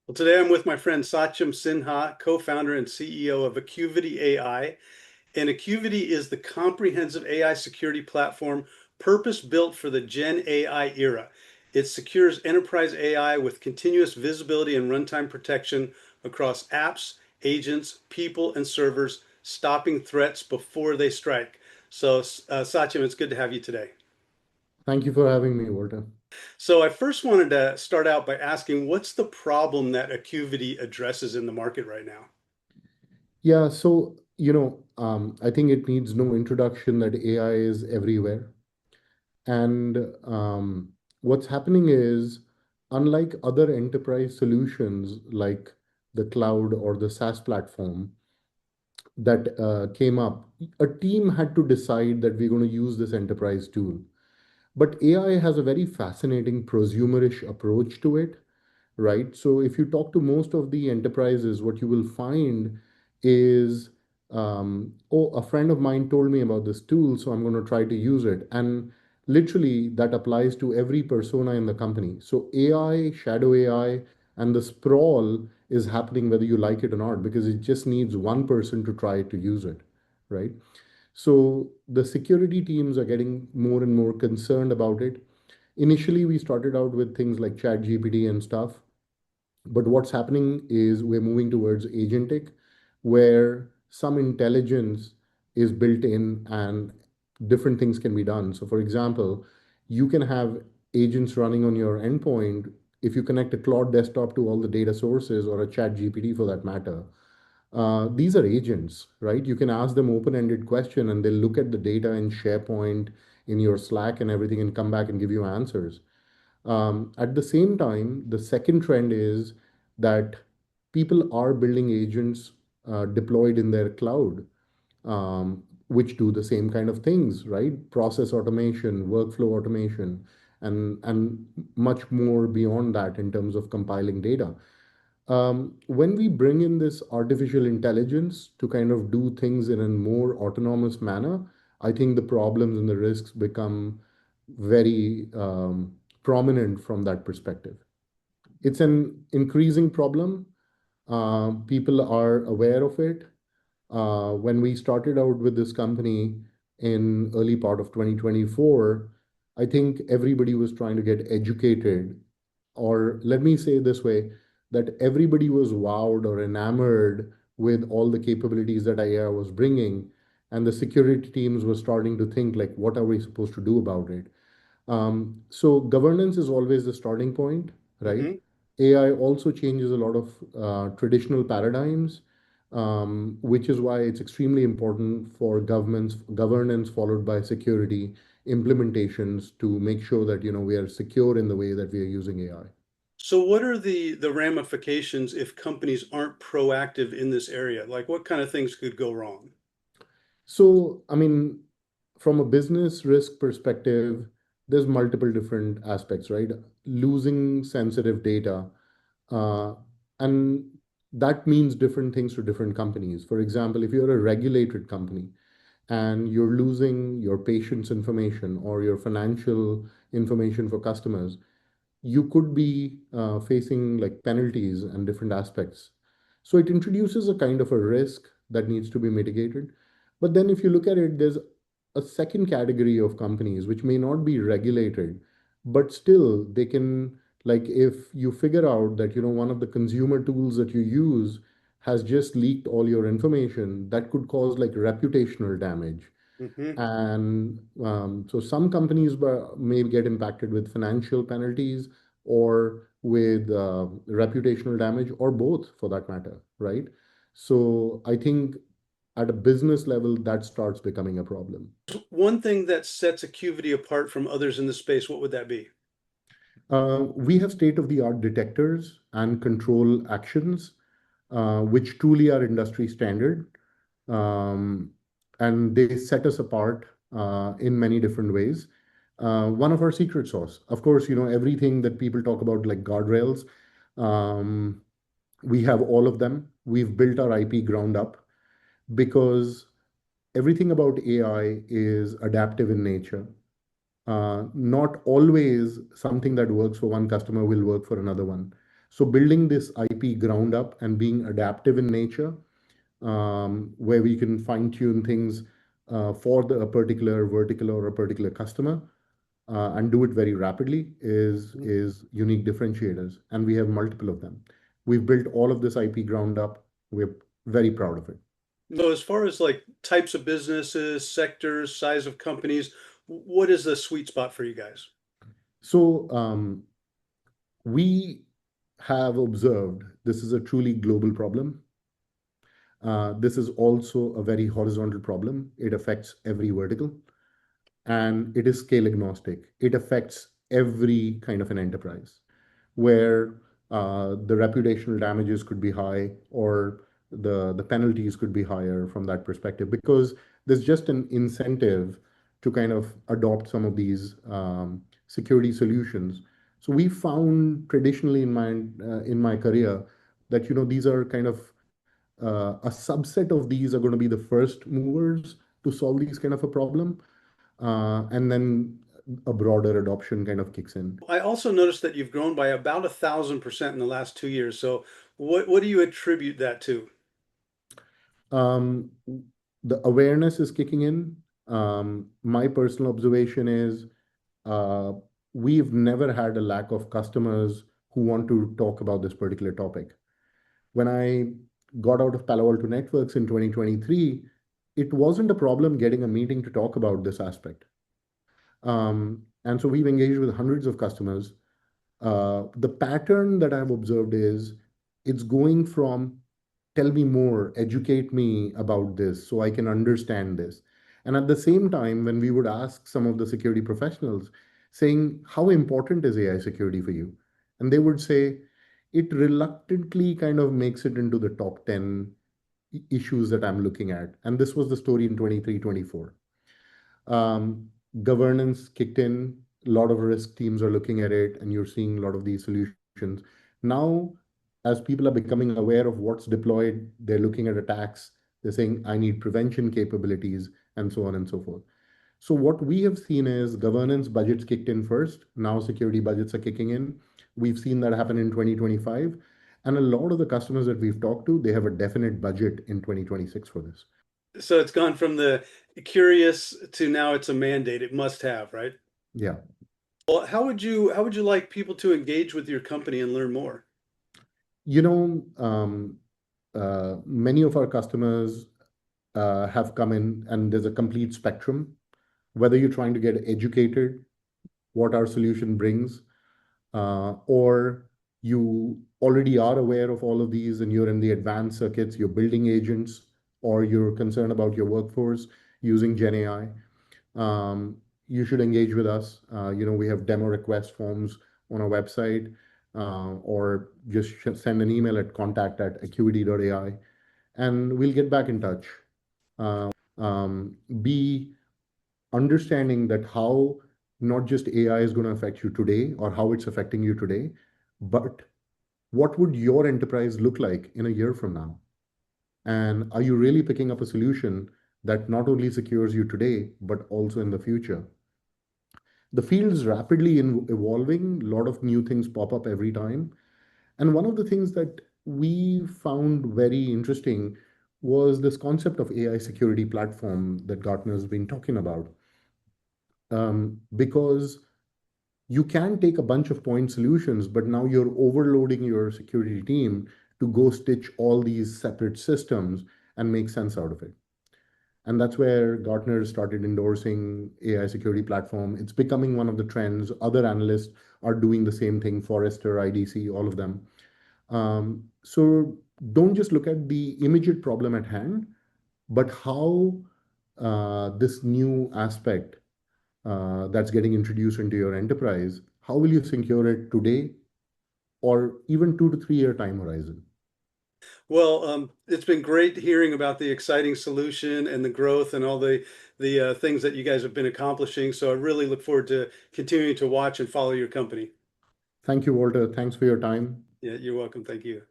Well, today I'm with my friend Satyam Sinha, co-founder and CEO of Acuvity.ai. And Acuvity is the comprehensive AI security platform purpose-built for the Gen AI era. It secures enterprise AI with continuous visibility and runtime protection across apps, agents, people, and servers, stopping threats before they strike. So, Satyam, it's good to have you today. Thank you for having me, Walter. So I first wanted to start out by asking, what's the problem that Acuvity addresses in the market right now? Yeah, so, I think it needs no introduction that AI is everywhere. And what's happening is, unlike other enterprise solutions like the cloud or the SaaS platform that came up, a team had to decide that we're going to use this enterprise tool. But AI has a very fascinating prosumerish approach to it, right? So if you talk to most of the enterprises, what you will find is, oh, a friend of mine told me about this tool, so I'm going to try to use it. And literally, that applies to every persona in the company. So AI, shadow AI, and the sprawl is happening whether you like it or not, because it just needs one person to try to use it, right? So the security teams are getting more and more concerned about it. Initially, we started out with things like ChatGPT and stuff, but what's happening is we're moving towards agentic, where some intelligence is built in and different things can be done. So, for example, you can have agents running on your endpoint if you connect a Claude desktop to all the data sources or a Chat GPT for that matter. These are agents, right? You can ask them open-ended question and they'll look at the data in SharePoint, in your Slack and everything and come back and give you answers. At the same time, the second trend is that people are building agents deployed in their cloud, which do the same kind of things, right? Process automation, workflow automation, and much more beyond that in terms of compiling data. When we bring in this artificial intelligence to kind of do things in a more autonomous manner, I think the problems and the risks become very prominent from that perspective. It's an increasing problem. People are aware of it. When we started out with this company in early part of 2024, I think everybody was trying to get educated, or let me say this way, that everybody was wowed or enamored with all the capabilities that AI was bringing, and the security teams were starting to think like, what are we supposed to do about it? So governance is always the starting point, right? Hmm. AI also changes a lot of traditional paradigms, which is why it's extremely important for governance followed by security implementations to make sure that we are secure in the way that we are using AI. So what are the ramifications if companies aren't proactive in this area? Like what kind of things could go wrong? So, I mean, from a business risk perspective, there's multiple different aspects, right? Losing sensitive data, uh, and that means different things to different companies. For example, if you're a regulated company and you're losing your patient's information or your financial information for customers, you could be facing like penalties and different aspects. So it introduces a kind of a risk that needs to be mitigated. But then if you look at it, there's a second category of companies which may not be regulated, but still they can, like if you figure out that one of the consumer tools that you use has just leaked all your information, that could cause like reputational damage. Hmm. And so some companies may get impacted with financial penalties or with reputational damage, or both for that matter, right? So I think at a business level, that starts becoming a problem. One thing that sets Acuvity apart from others in the space, what would that be? We have state-of-the-art detectors and control actions, which truly are industry standard. Um, and they set us apart in many different ways. One of our secret sauce, of course, everything that people talk about, like guardrails, um, we have all of them. We've built our IP ground up because everything about AI is adaptive in nature. Not always something that works for one customer will work for another one. So building this IP ground up and being adaptive in nature, where we can fine tune things for a particular vertical or a particular customer, and do it very rapidly is unique differentiators, and we have multiple of them. We've built all of this IP ground up. We're very proud of it. So as far as like types of businesses, sectors, size of companies, what is the sweet spot for you guys? So we have observed this is a truly global problem. This is also a very horizontal problem. It affects every vertical, and it is scale agnostic. It affects every kind of an enterprise where the reputational damages could be high, or the penalties could be higher from that perspective, because there's just an incentive to kind of adopt some of these security solutions. So we found traditionally in my career that these are kind of a subset of these are going to be the first movers to solve these kind of a problem, and then a broader adoption kind of kicks in. I also noticed that you've grown by about 1,000% in the last 2 years. So what do you attribute that to? Um, the awareness is kicking in. My personal observation is uh, we've never had a lack of customers who want to talk about this particular topic. When I got out of Palo Alto Networks in 2023, it wasn't a problem getting a meeting to talk about this aspect. And so we've engaged with hundreds of customers. The pattern that I've observed is it's going from tell me more, educate me about this so I can understand this. And at the same time, when we would ask some of the security professionals saying, how important is AI security for you? And they would say, it reluctantly kind of makes it into the top 10 issues that I'm looking at. And this was the story in 23, 24. um, Governance kicked in. A lot of risk teams are looking at it, and you're seeing a lot of these solutions. Now, as people are becoming aware of what's deployed, they're looking at attacks. They're saying, I need prevention capabilities, and so on and so forth. So what we have seen is governance budgets kicked in first. Now security budgets are kicking in. We've seen that happen in 2025. And a lot of the customers that we've talked to, they have a definite budget in 2026 for this. So it's gone from the curious to now it's a mandate. It must have, right? Yeah. Well, how would you like people to engage with your company and learn more? You know, many of our customers have come in, and there's a complete spectrum. Whether you're trying to get educated, what our solution brings, or you already are aware of all of these and you're in the advanced circuits, you're building agents, or you're concerned about your workforce using Gen AI, you should engage with us. We have demo request forms on our website, or just send an email at contact@acuvity.ai, and we'll get back in touch. Be understanding that how not just AI is going to affect you today or how it's affecting you today, but what would your enterprise look like in a year from now? And are you really picking up a solution that not only secures you today, but also in the future? The field is rapidly evolving. A lot of new things pop up every time. And one of the things that we found very interesting was this concept of AI security platform that Gartner's been talking about. Because you can take a bunch of point solutions, but now you're overloading your security team to go stitch all these separate systems and make sense out of it. And that's where Gartner started endorsing AI security platform. It's becoming one of the trends. Other analysts are doing the same thing, Forrester, IDC, all of them. So don't just look at the immediate problem at hand, but how this new aspect that's getting introduced into your enterprise, how will you secure it today or even 2 to 3 year time horizon? Well, it's been great hearing about the exciting solution and the growth and all the things that you guys have been accomplishing. So I really look forward to continuing to watch and follow your company. Thank you, Walter. Thanks for your time. Yeah, you're welcome. Thank you.